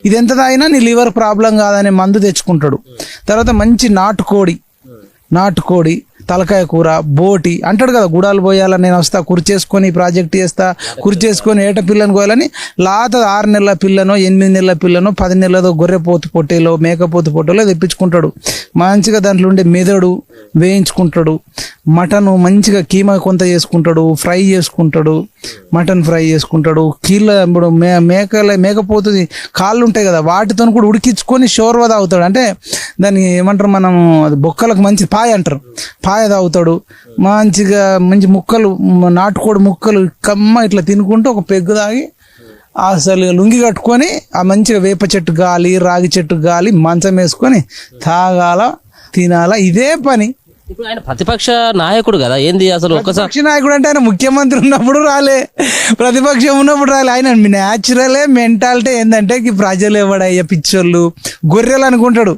ఇది ఎంత తాగినా నీ లివర్ ప్రాబ్లం కాదనే మందు తెచ్చుకుంటాడు. తర్వాత మంచి నాటుకోడి తలకాయ కూర బోటి అంటాడు కదా, గుడాలు పోయాలని నేను వస్తా కుర్చేసుకొని ప్రాజెక్ట్ చేస్తా, కుర్చేసుకొని ఏట పిల్లని కోయాలని లాత 6 నెలల పిల్లనో 8 నెలల పిల్లనో 10 నెలలదో గొర్రెపోతు పొట్టేలో మేకపోతు పొట్టేలో తెప్పించుకుంటాడు. మంచిగా దాంట్లో ఉండే మెదడు వేయించుకుంటాడు. మటన్ మంచిగా కీమా కొంత చేసుకుంటాడు, ఫ్రై చేసుకుంటాడు, మటన్ ఫ్రై చేసుకుంటాడు. కీళ్ళ ఇప్పుడు మేకపోతు కాళ్ళు ఉంటాయి కదా, వాటితో కూడా ఉడికించుకొని షోర్వా తాగుతాడు. అంటే దాన్ని ఏమంటారు మనం, అది బొక్కలకు మంచి పాయ అంటారు, పాయ తాగుతాడు. మంచి ముక్కలు నాటుకోడి ముక్కలు కమ్మ ఇట్లా తినుకుంటూ ఒక పెగ్గు తాగి అసలు లుంగి కట్టుకొని ఆ మంచిగా వేప చెట్టు గాలి రాగి చెట్టు గాలి మంచం వేసుకొని తాగాల తినాల, ఇదే పని. ఇప్పుడు ఆయన ప్రతిపక్ష నాయకుడు కదా, ఏంది అసలు ఒక్కసారి ప్రతిపక్ష నాయకుడు అంటే ఆయన ముఖ్యమంత్రి ఉన్నప్పుడు రాలే, ప్రతిపక్షం ఉన్నప్పుడు రాలే. ఆయన న్యాచురలే మెంటాలిటీ ఏంటంటే ప్రజలు ఎవడయ్యా పిచ్చోళ్ళు గొర్రెలు అనుకుంటాడు.